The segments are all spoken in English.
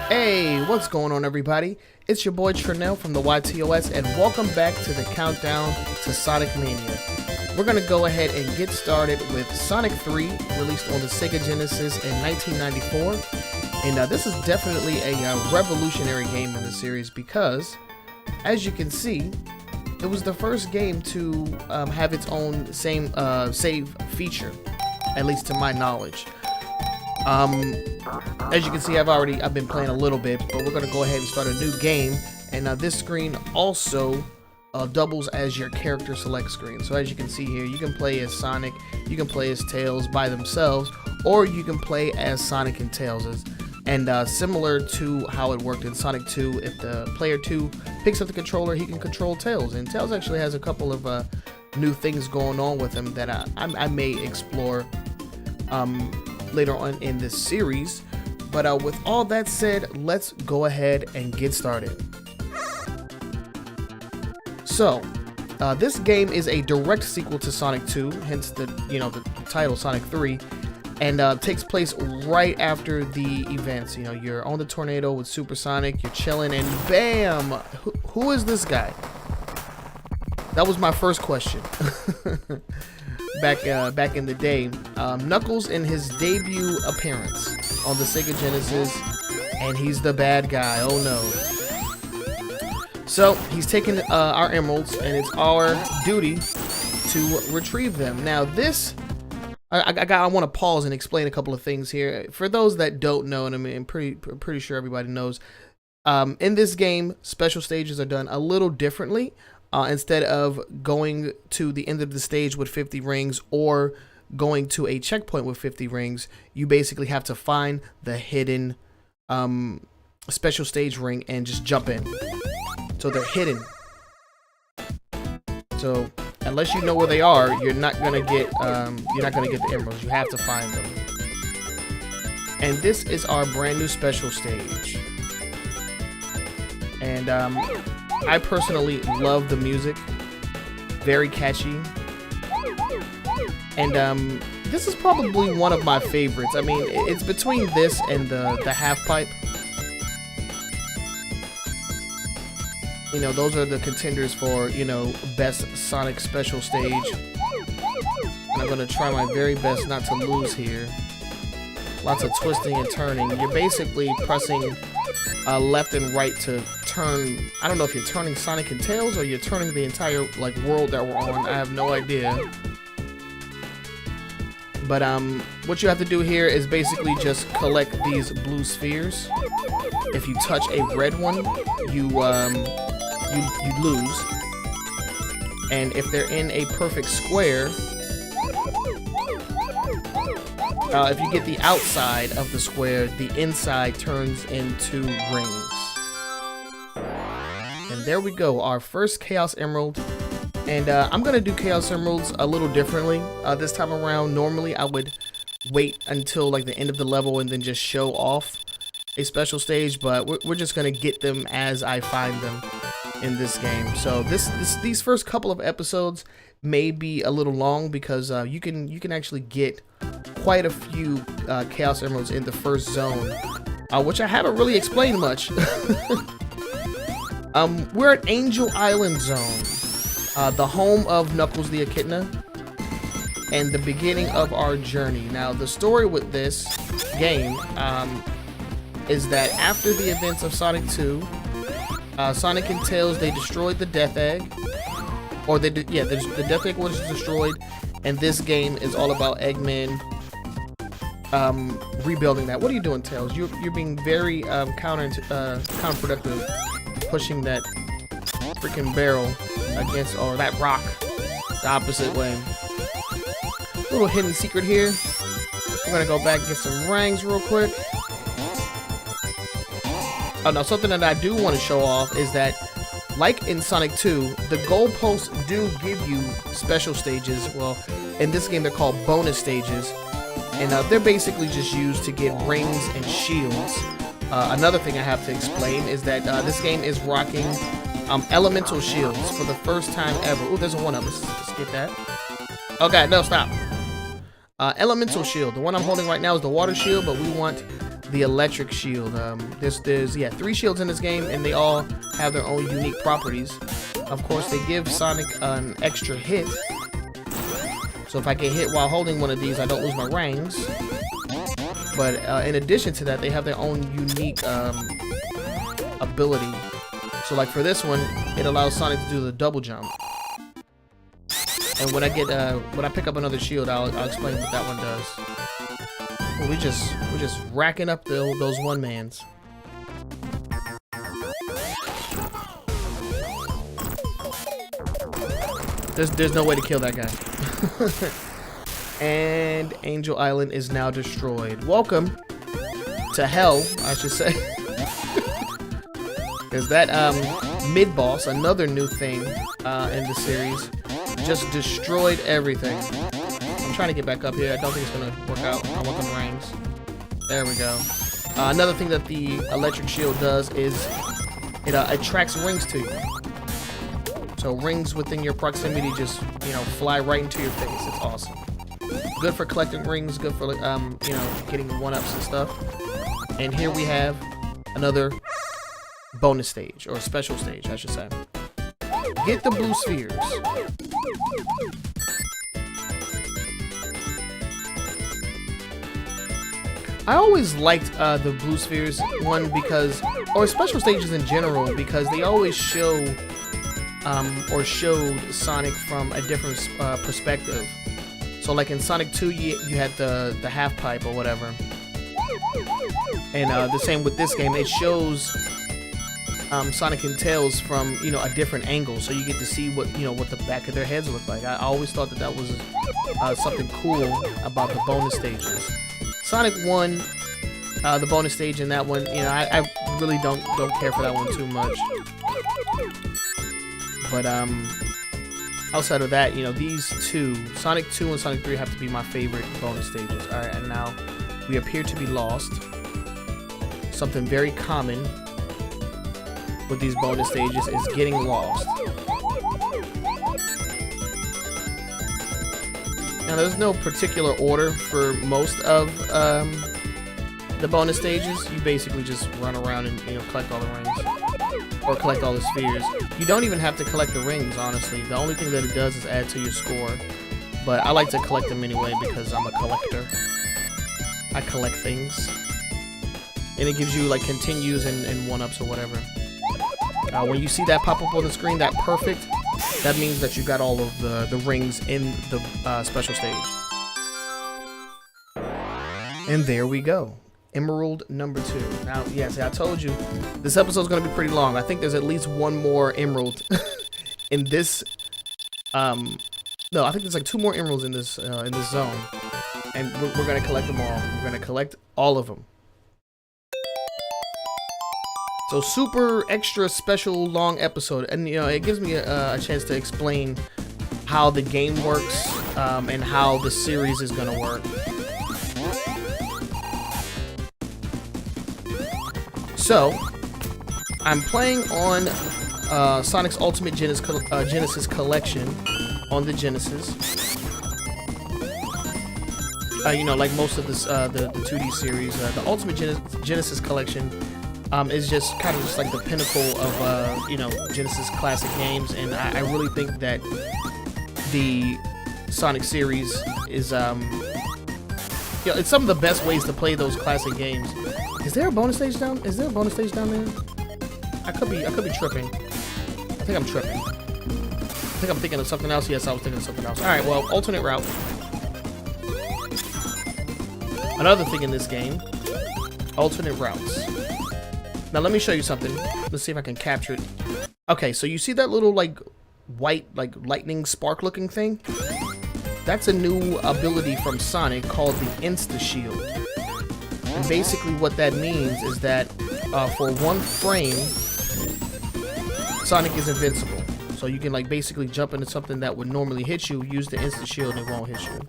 Hey, what's going on, everybody? It's your boy Trinell from the YTOS, and welcome back to the countdown to Sonic Mania. We're going to go ahead and get started with Sonic 3, released on the SEGA Genesis in 1994. And this is definitely a revolutionary game in the series because, as you can see, it was the first game to have its own save feature, at least to my knowledge. As you can see, I've been playing a little bit, but we're gonna go ahead and start a new game. And this screen also doubles as your character select screen. So as you can see here, you can play as Sonic, you can play as Tails by themselves, or you can play as Sonic and Tails. And similar to how it worked in Sonic 2, if the player 2 picks up the controller, he can control Tails. And Tails actually has a couple of new things going on with him that I may explore later on in this series. But with all that said, let's go ahead and get started. So this game is a direct sequel to Sonic 2, hence the title Sonic 3, and takes place right after the events. You're on the tornado with Super Sonic, you're chilling, and bam! Who is this guy? That was my first question. Back in the day, Knuckles in his debut appearance on the SEGA Genesis, and he's the bad guy. Oh no! So he's taking our emeralds, and it's our duty to retrieve them. Now this, I want to pause and explain a couple of things here for those that don't know, and I'm pretty sure everybody knows. In this game, special stages are done a little differently. Instead of going to the end of the stage with 50 rings or going to a checkpoint with 50 rings, you basically have to find the hidden special stage ring and just jump in. So they're hidden. So unless you know where they are, you're not gonna get the emeralds. You have to find them. And this is our brand new special stage. And I personally love the music, very catchy, and this is probably one of my favorites. I mean, it's between this and the half pipe. Those are the contenders for best Sonic special stage. And I'm gonna try my very best not to lose here. Lots of twisting and turning. You're basically pressing left and right to turn. I don't know if you're turning Sonic and Tails or you're turning the entire world that we're on. I have no idea. But what you have to do here is basically just collect these blue spheres. If you touch a red one, you lose. And if they're in a perfect square, if you get the outside of the square, the inside turns into rings. And there we go, our first Chaos Emerald. And I'm gonna do Chaos Emeralds a little differently this time around. Normally I would wait until the end of the level and then just show off a special stage, but we're just gonna get them as I find them in this game. So these first couple of episodes may be a little long because you can actually get quite a few Chaos Emeralds in the first zone, which I haven't really explained much. We're at Angel Island Zone, the home of Knuckles the Echidna, and the beginning of our journey. Now, the story with this game is that after the events of Sonic 2, Sonic and Tails, they destroyed the Death Egg, or the Death Egg was destroyed, and this game is all about Eggman rebuilding that. What are you doing, Tails? You're being very counterproductive, pushing that freaking barrel against, or that rock, the opposite way. Little hidden secret here. We're gonna go back and get some rings real quick. Oh, now something that I do want to show off is that, like in Sonic 2, the goalposts do give you special stages. Well, in this game they're called bonus stages, and they're basically just used to get rings and shields. Another thing I have to explain is that this game is rocking elemental shields for the first time ever. Oh, there's a one-up. Let's get that. Okay, no, stop. Elemental shield. The one I'm holding right now is the water shield, but we want the electric shield. There's 3 shields in this game, and they all have their own unique properties. Of course, they give Sonic an extra hit. So if I get hit while holding one of these, I don't lose my rings. But in addition to that, they have their own unique ability. So like for this one, it allows Sonic to do the double jump. And when I pick up another shield, I'll explain what that one does. We're just racking up those one-mans. There's no way to kill that guy. And Angel Island is now destroyed. Welcome to hell, I should say. Because that mid-boss, another new thing in the series, just destroyed everything. I'm trying to get back up here. I don't think it's gonna work out. I want them rings. There we go. Another thing that the electric shield does is it attracts rings to you. So rings within your proximity just, you know, fly right into your face. It's awesome. Good for collecting rings. Good for you know, getting one-ups and stuff. And here we have another bonus stage, or special stage, I should say. Get the blue spheres. I always liked the blue spheres one because, or special stages in general, because they always show or showed Sonic from a different perspective. So like in Sonic 2, you had the half pipe or whatever, and the same with this game. It shows Sonic and Tails from, you know, a different angle, so you get to see what the back of their heads look like. I always thought that was something cool about the bonus stages. Sonic 1, the bonus stage in that one, you know, I really don't care for that one too much. But outside of that, you know, these two, Sonic 2 and Sonic 3, have to be my favorite bonus stages. All right, and now we appear to be lost. Something very common with these bonus stages is getting lost. Now, there's no particular order for most of the bonus stages. You basically just run around and, you know, collect all the rings. Or collect all the spheres. You don't even have to collect the rings, honestly. The only thing that it does is add to your score. But I like to collect them anyway because I'm a collector. I collect things. And it gives you, like, continues and one-ups or whatever. When you see that pop up on the screen, that perfect, that means that you got all of the rings in the special stage. And there we go. Emerald number 2. Now, yes, I told you this episode's gonna be pretty long. I think there's at least one more emerald in this. No, I think there's like 2 more emeralds in this zone, and we're gonna collect them all. We're gonna collect all of them. So super extra special long episode, and you know, it gives me a chance to explain how the game works and how the series is gonna work. So, I'm playing on Sonic's Ultimate Genesis Collection on the Genesis. You know, like most of this, the 2D series, the Ultimate Genesis Collection is just kind of just like the pinnacle of, you know, Genesis classic games, and I really think that the Sonic series is, you know, it's some of the best ways to play those classic games. Is there a bonus stage down? Is there a bonus stage down there? I could be tripping. I think I'm tripping. I think I'm thinking of something else. Yes, I was thinking of something else. All right, well, alternate route. Another thing in this game, alternate routes. Now let me show you something. Let's see if I can capture it. Okay, so you see that little like white, like lightning spark looking thing? That's a new ability from Sonic called the insta-shield. And basically what that means is that for 1 frame, Sonic is invincible. So you can like basically jump into something that would normally hit you, use the insta-shield, and it won't hit you.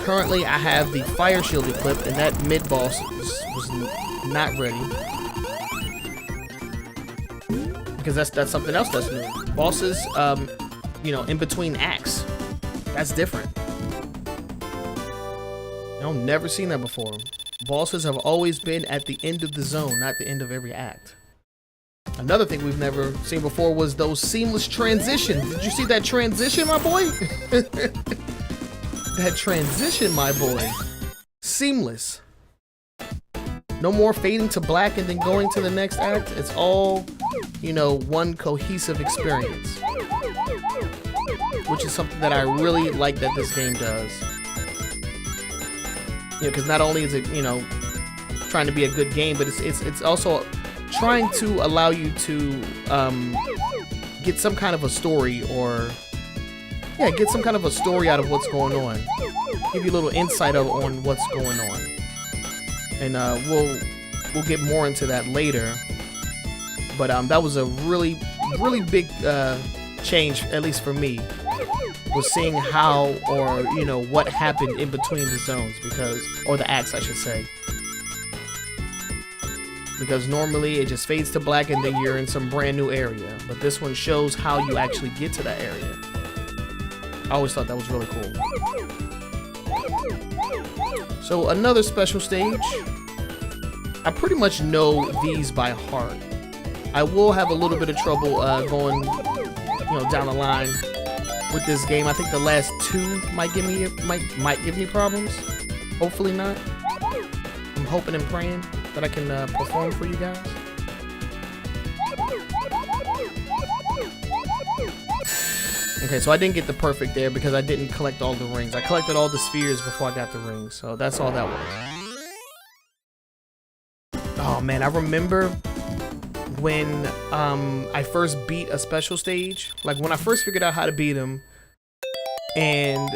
Currently, I have the fire shield equipped, and that mid-boss was not ready. Because that's something else that's new. Bosses, you know, in between acts. That's different. I've never seen that before. Bosses have always been at the end of the zone, not the end of every act. Another thing we've never seen before was those seamless transitions. Did you see that transition, my boy? That transition, my boy. Seamless. No more fading to black and then going to the next act. It's all, you know, one cohesive experience. Which is something that I really like that this game does. You know, because not only is it, you know, trying to be a good game, but it's also trying to allow you to get some kind of a story, or get some kind of a story out of what's going on. Give you a little insight on what's going on, and we'll get more into that later. But that was a really big change, at least for me, was seeing how, or you know, what happened in between the zones, or the acts, I should say. Because normally it just fades to black and then you're in some brand new area. But this one shows how you actually get to that area. I always thought that was really cool. So another special stage. I pretty much know these by heart. I will have a little bit of trouble going, you know, down the line with this game. I think the last two might give me problems. Hopefully not. I'm hoping and praying that I can perform for you guys. Okay, so I didn't get the perfect there because I didn't collect all the rings. I collected all the spheres before I got the rings, so that's all that was. Oh man, I remember when I first beat a special stage. Like when I first figured out how to beat them, and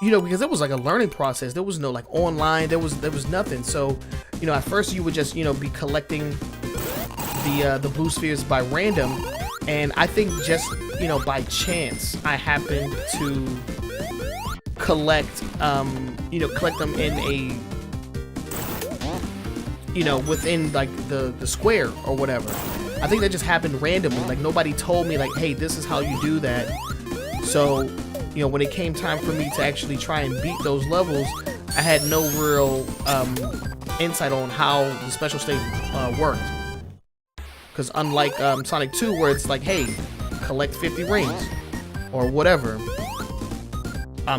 you know, because it was like a learning process. There was no like online. There was nothing. So, you know, at first you would just, you know, be collecting the blue spheres by random, and I think just, you know, by chance I happened to collect collect them in a, you know, within like the square or whatever. I think that just happened randomly. Like nobody told me like, hey, this is how you do that. So, you know, when it came time for me to actually try and beat those levels, I had no real insight on how the special stage worked. Because unlike Sonic 2, where it's like, hey, collect 50 rings or whatever,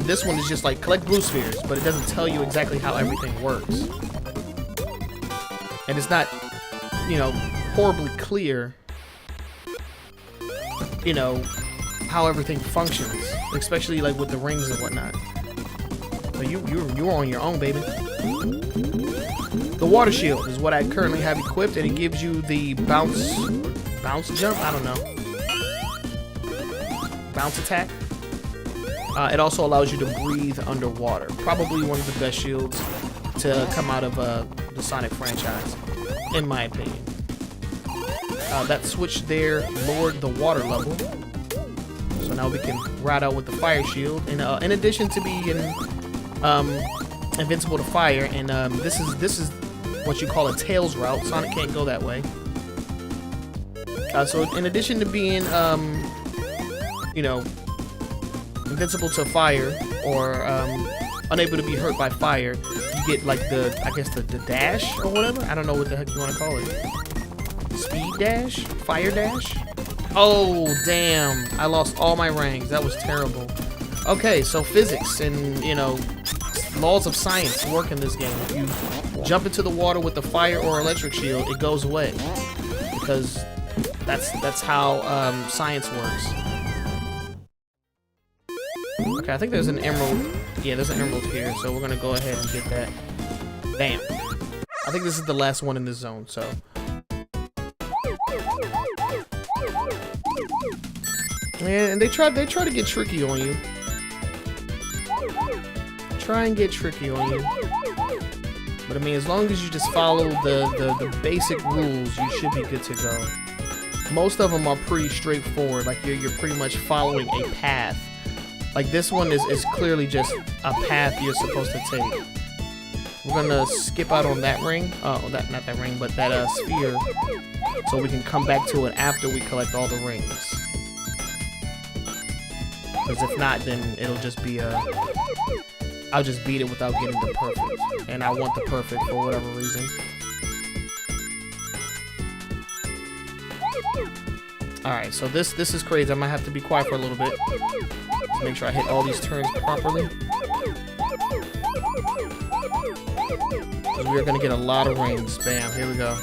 this one is just like collect blue spheres, but it doesn't tell you exactly how everything works. And it's not, you know, horribly clear, you know, how everything functions, especially like with the rings and whatnot. So you're on your own, baby. The water shield is what I currently have equipped, and it gives you the bounce jump. I don't know, bounce attack. It also allows you to breathe underwater. Probably one of the best shields to come out of the Sonic franchise, in my opinion. That switch there lowered the water level. So now we can ride out with the fire shield, and in addition to being invincible to fire, and this is what you call a tails route. Sonic can't go that way. So in addition to being you know, invincible to fire, or unable to be hurt by fire, you get like I guess the dash or whatever. I don't know what the heck you want to call it. Speed dash? Fire dash? Oh, damn. I lost all my rings. That was terrible. Okay, so physics and, you know, laws of science work in this game. If you jump into the water with the fire or electric shield, it goes away. Because that's how science works. Okay, I think there's an emerald. Yeah, there's an emerald here, so we're going to go ahead and get that. Bam. I think this is the last one in this zone, so... And they try to get tricky on you. Try and get tricky on you. But I mean, as long as you just follow the basic rules, you should be good to go. Most of them are pretty straightforward. Like you're pretty much following a path. Like this one is clearly just a path you're supposed to take. We're gonna skip out on that ring. Oh, not that ring, but that sphere, so we can come back to it after we collect all the rings. Because if not, then it'll just be a I'll just beat it without getting the perfect. And I want the perfect for whatever reason. Alright, so this is crazy. I might have to be quiet for a little bit to make sure I hit all these turns properly. We're gonna get a lot of rings. Bam, here we go.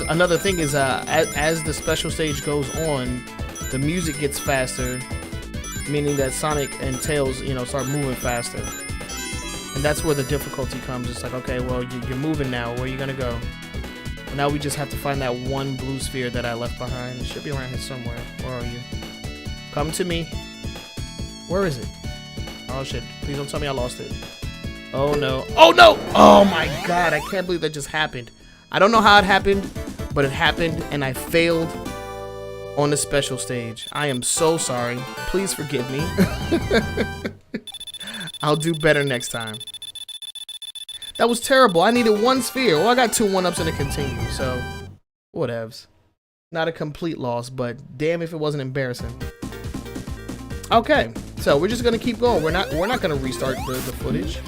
Another thing is, as the special stage goes on, the music gets faster, meaning that Sonic and Tails, you know, start moving faster. And that's where the difficulty comes. It's like, okay, well, you're moving now. Where are you gonna go? Well, now we just have to find that one blue sphere that I left behind. It should be around here somewhere. Where are you? Come to me. Where is it? Oh shit, please don't tell me I lost it. Oh no. Oh no! Oh my god, I can't believe that just happened. I don't know how it happened, but it happened and I failed on the special stage. I am so sorry. Please forgive me. I'll do better next time. That was terrible. I needed one sphere. Well, I got 2 1-ups and a continue, so whatevs. Not a complete loss, but damn if it wasn't embarrassing. Okay. So we're just gonna keep going. We're not gonna restart the footage.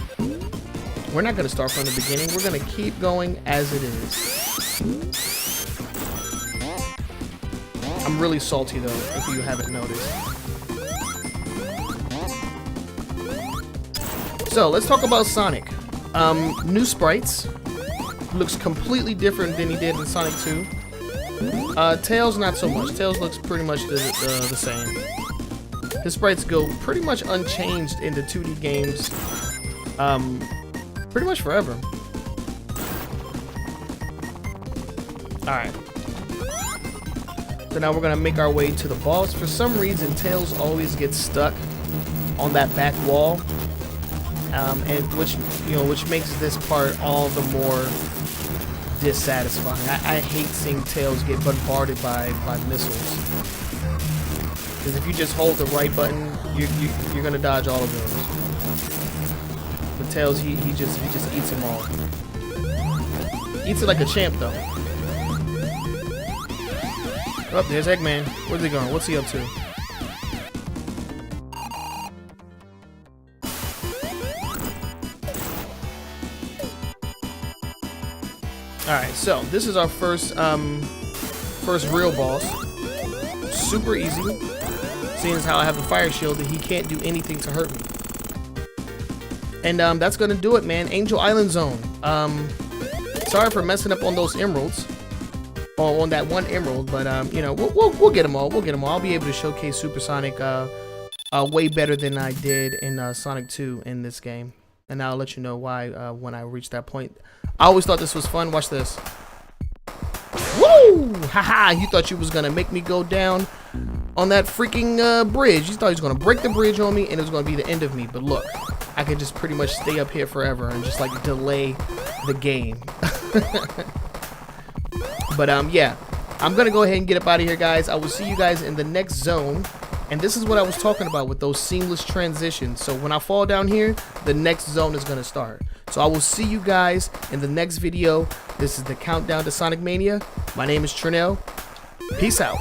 We're not gonna start from the beginning. We're gonna keep going as it is. I'm really salty though, if you haven't noticed. So let's talk about Sonic. New sprites. Looks completely different than he did in Sonic 2. Tails not so much. Tails looks pretty much the same. His sprites go pretty much unchanged in the 2D games, pretty much forever. Alright. So now we're gonna make our way to the boss. For some reason, Tails always gets stuck on that back wall, and which makes this part all the more dissatisfying. I hate seeing Tails get bombarded by missiles. Because if you just hold the right button, you're gonna dodge all of those. But Tails, he just eats them all. Eats it like a champ, though. Oh, there's Eggman. Where's he going? What's he up to? All right, so this is our first real boss. Super easy. Seeing as how I have the fire shield, that he can't do anything to hurt me. And that's gonna do it, man. Angel Island Zone. Sorry for messing up on those emeralds, or on that one emerald, but you know, we'll get them all. We'll get them all. I'll be able to showcase Supersonic way better than I did in Sonic 2 in this game, and I'll let you know why when I reach that point. I always thought this was fun. Watch this. Woo! Haha! You thought you was gonna make me go down on that freaking bridge. You thought he was gonna break the bridge on me and it was gonna be the end of me. But look, I could just pretty much stay up here forever and just like delay the game. But yeah, I'm gonna go ahead and get up out of here, guys. I will see you guys in the next zone. And this is what I was talking about with those seamless transitions. So when I fall down here, the next zone is gonna start. So I will see you guys in the next video. This is the countdown to Sonic Mania. My name is Trinell. Peace out.